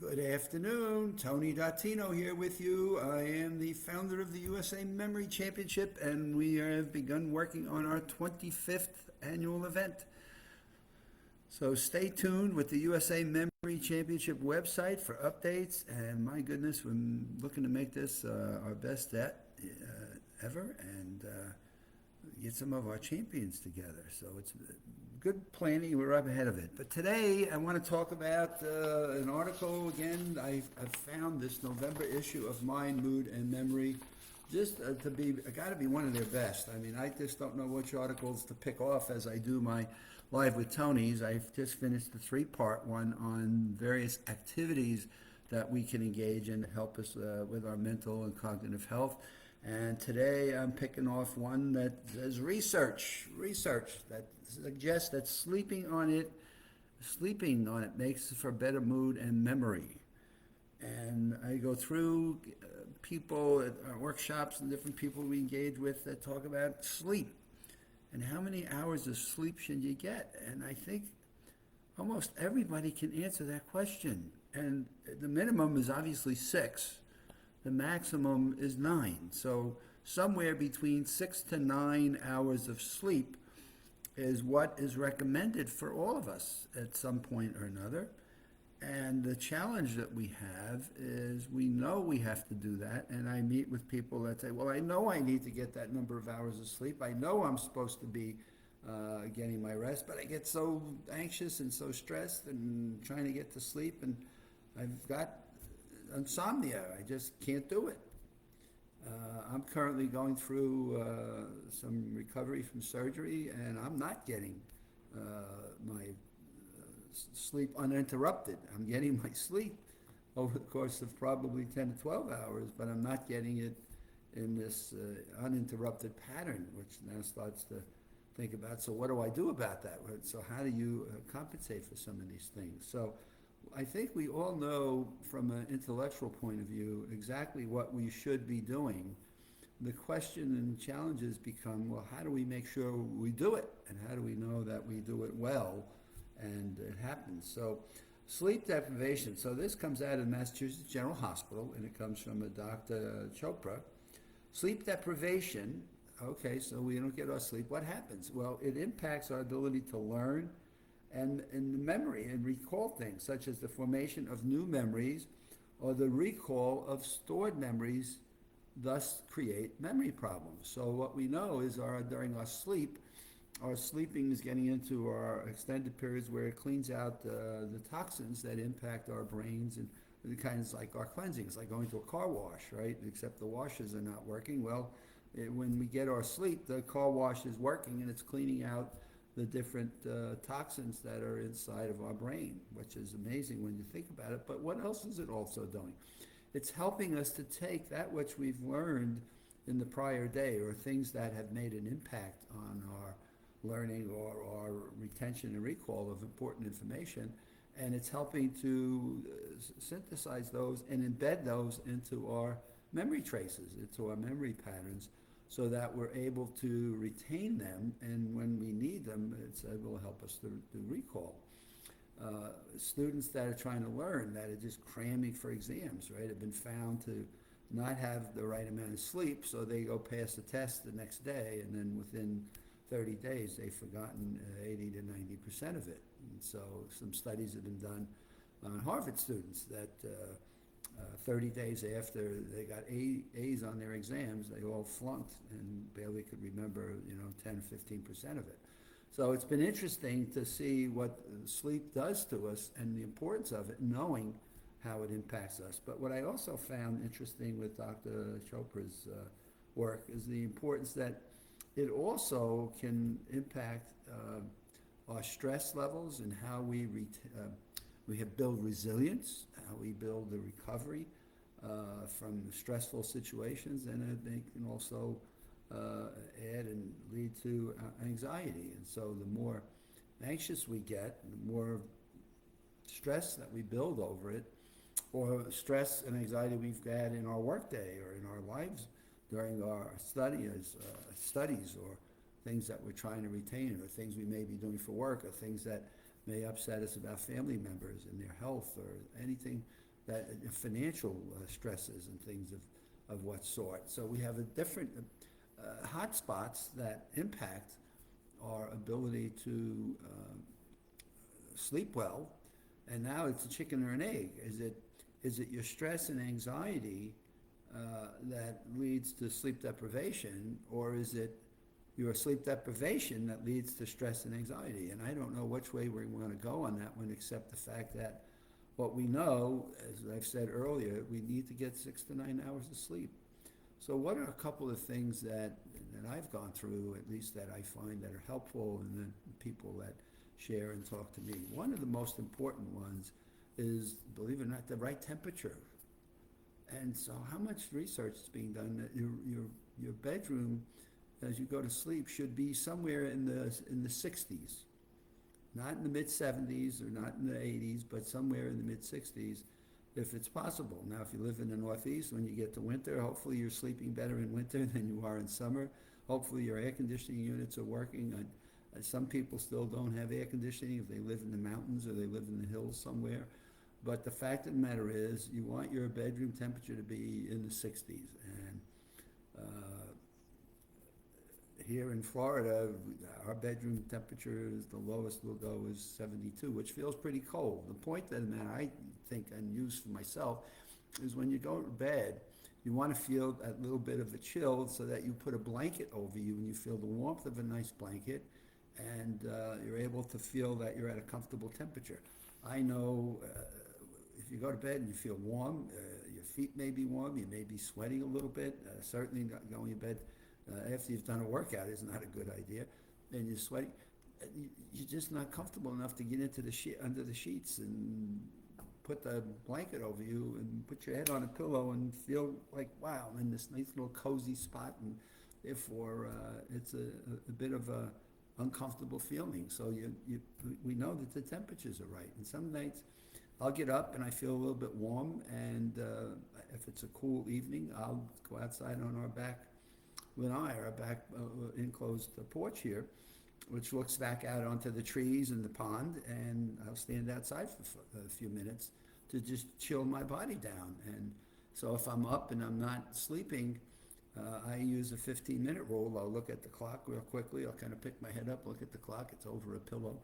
Good afternoon. Tony Dottino here with you. I am the founder of the USA Memory Championship, and we have begun working on our 25th annual event. So stay tuned with the USA Memory Championship website for updates. And my goodness, we're looking to make this our best yet ever, and get some of our champions together. So it's good planning. We're up ahead of it. But today I want to talk about an article again. I've found this November issue of Mind, Mood, and Memory just to be, got to be one of their best. I mean, I just don't know which articles to pick off as I do my Live with Tony's. I've just finished the three-part one on various activities that we can engage in to help us with our mental and cognitive health. And today I'm picking off one that says research that suggests that sleeping on it makes for better mood and memory. And I go through people at our workshops and different people we engage with that talk about sleep and how many hours of sleep should you get. And I think almost everybody can answer that question. And the minimum is obviously 6. The maximum is 9. So somewhere between 6 to 9 hours of sleep is what is recommended for all of us at some point or another. And the challenge that we have is we know we have to do that. And I meet with people that say, well, I know I need to get that number of hours of sleep. I know I'm supposed to be getting my rest, but I get so anxious and so stressed and trying to get to sleep. And I've got insomnia. I just can't do it. I'm currently going through some recovery from surgery, and I'm not getting my sleep uninterrupted. I'm getting my sleep over the course of probably 10 to 12 hours, but I'm not getting it in this uninterrupted pattern, which now starts to think about, so what do I do about that? So how do you compensate for some of these things? So I think we all know from an intellectual point of view exactly what we should be doing. The question and challenges become, well, how do we make sure we do it? And how do we know that we do it well and it happens? So sleep deprivation. So this comes out of Massachusetts General Hospital, and it comes from a Dr. Chopra. Sleep deprivation, okay, so we don't get our sleep. What happens? Well, it impacts our ability to learn and memory and recall things, such as the formation of new memories or the recall of stored memories, thus create memory problems. So what we know is during our sleep, our sleeping is getting into our extended periods where it cleans out the toxins that impact our brains, and the kinds like our cleansings, like going to a car wash, right? Except the washers are not working. Well, when we get our sleep, the car wash is working and it's cleaning out the different toxins that are inside of our brain, which is amazing when you think about it. But what else is it also doing? It's helping us to take that which we've learned in the prior day, or things that have made an impact on our learning or our retention and recall of important information, and it's helping to synthesize those and embed those into our memory traces, into our memory patterns, so that we're able to retain them, and when we need them, it will help us to recall. Students that are trying to learn, that are just cramming for exams, right, have been found to not have the right amount of sleep, so they go pass the test the next day, and then within 30 days they've forgotten 80 to 90% of it. And so some studies have been done on Harvard students that 30 days after they got A's on their exams, they all flunked and barely could remember, 10 or 15% of it. So it's been interesting to see what sleep does to us and the importance of it, knowing how it impacts us. But what I also found interesting with Dr. Chopra's work is the importance that it also can impact our stress levels and how we build resilience, how we build the recovery from stressful situations, and they can also add and lead to anxiety. And so the more anxious we get, the more stress that we build over it, or stress and anxiety we've had in our workday or in our lives during our studies, or things that we're trying to retain, or things we may be doing for work, or things that may upset us about family members and their health, or anything that financial stresses and things of what sort. So we have a different hot spots that impact our ability to sleep well. And now it's a chicken or an egg. Is it your stress and anxiety that leads to sleep deprivation, or is it your sleep deprivation that leads to stress and anxiety? And I don't know which way we're going to go on that one, except the fact that what we know, as I've said earlier, we need to get 6 to 9 hours of sleep. So what are a couple of things that I've gone through, at least that I find that are helpful, and the people that share and talk to me? One of the most important ones is, believe it or not, the right temperature. And so how much research is being done that your bedroom, as you go to sleep, should be somewhere in the 60s, not in the mid 70s or not in the 80s, but somewhere in the mid 60s, if it's possible. Now, if you live in the Northeast, when you get to winter, hopefully you're sleeping better in winter than you are in summer. Hopefully your air conditioning units are working. Some people still don't have air conditioning if they live in the mountains or they live in the hills somewhere. But the fact of the matter is, you want your bedroom temperature to be in the 60s. And here in Florida, our bedroom temperature is the lowest we'll go is 72, which feels pretty cold. The point that I think and use for myself is when you go to bed, you want to feel that little bit of a chill, so that you put a blanket over you and you feel the warmth of a nice blanket, and you're able to feel that you're at a comfortable temperature. I know if you go to bed and you feel warm, your feet may be warm, you may be sweating a little bit. Certainly not going to bed after you've done a workout is not a good idea, and you're sweating. You're just not comfortable enough to get into under the sheets and put the blanket over you and put your head on a pillow and feel like, wow, I'm in this nice little cozy spot, and therefore it's a bit of a uncomfortable feeling. So we know that the temperatures are right, and some nights I'll get up and I feel a little bit warm, and if it's a cool evening, I'll go outside on our back enclosed porch here, which looks back out onto the trees and the pond, and I'll stand outside for a few minutes to just chill my body down. And so if I'm up and I'm not sleeping, I use a 15-minute rule. I'll look at the clock real quickly. I'll kind of pick my head up, look at the clock. It's over a pillow,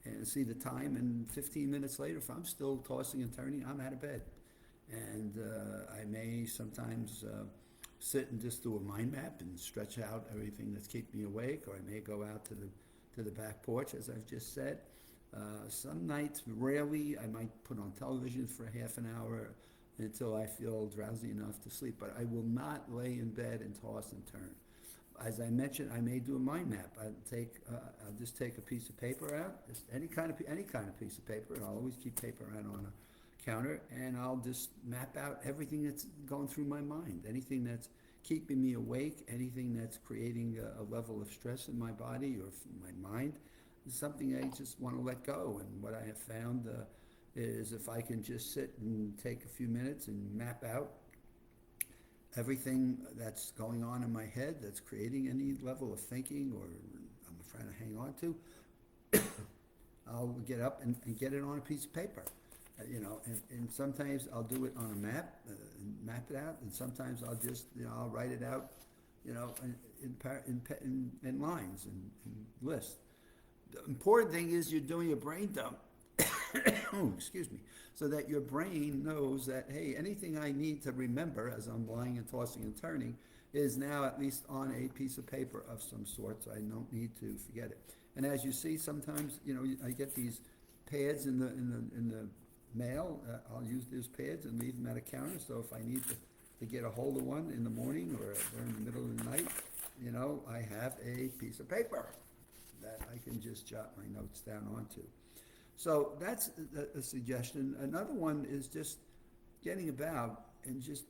and see the time. And 15 minutes later, if I'm still tossing and turning, I'm out of bed. And I may sometimes sit and just do a mind map and stretch out everything that's keeping me awake, or I may go out to the back porch, as I've just said. Some nights, rarely, I might put on television for a half an hour until I feel drowsy enough to sleep. But I will not lay in bed and toss and turn. As I mentioned, I may do a mind map. I'll just take a piece of paper out, just any kind of piece of paper, and I'll always keep paper out on a counter, and I'll just map out everything that's going through my mind, anything that's keeping me awake, anything that's creating a level of stress in my body or my mind. Is something I just want to let go. And what I have found is if I can just sit and take a few minutes and map out everything that's going on in my head that's creating any level of thinking or I'm trying to hang on to, I'll get up and get it on a piece of paper. And sometimes I'll do it on a map, and map it out, and sometimes I'll just, I'll write it out, in lines and lists. The important thing is you're doing a brain dump, oh, excuse me, so that your brain knows that, hey, anything I need to remember as I'm lying and tossing and turning is now at least on a piece of paper of some sort, so I don't need to forget it. And as you see, sometimes, I get these pads in the mail. I'll use those pads and leave them at a counter, so if I need to get a hold of one in the morning or in the middle of the night, I have a piece of paper that I can just jot my notes down onto. So that's a suggestion. Another one is just getting about and just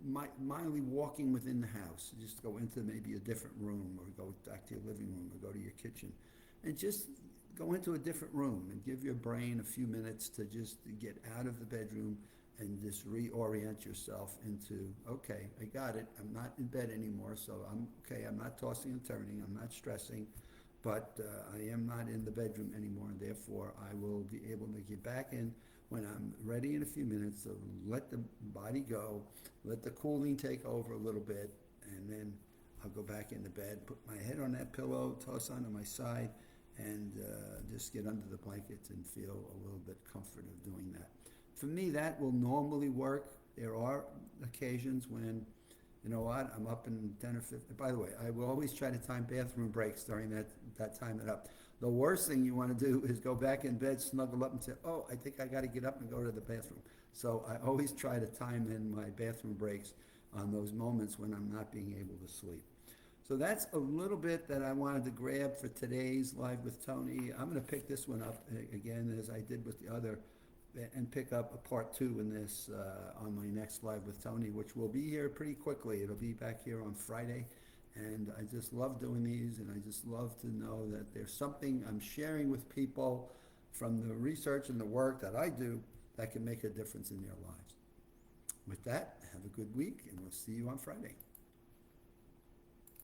mildly walking within the house. Just go into maybe a different room, or go back to your living room, or go to your kitchen, and just go into a different room and give your brain a few minutes to just get out of the bedroom and just reorient yourself into, okay, I got it. I'm not in bed anymore, so I'm okay. I'm not tossing and turning. I'm not stressing, but I am not in the bedroom anymore, and therefore I will be able to get back in when I'm ready in a few minutes, so let the body go, let the cooling take over a little bit, and then I'll go back into bed, put my head on that pillow, toss onto my side, and just get under the blankets and feel a little bit comfort of doing that. For me, that will normally work. There are occasions when, you know what, I'm up in 10 or 15. By the way, I will always try to time bathroom breaks during that time it up. The worst thing you want to do is go back in bed, snuggle up and say, oh, I think I got to get up and go to the bathroom. So I always try to time in my bathroom breaks on those moments when I'm not being able to sleep. So that's a little bit that I wanted to grab for today's Live with Tony. I'm going to pick this one up again as I did with the other, and pick up a part 2 in this on my next Live with Tony, which will be here pretty quickly. It'll be back here on Friday. And I just love doing these, and I just love to know that there's something I'm sharing with people from the research and the work that I do that can make a difference in their lives. With that, have a good week, and we'll see you on Friday.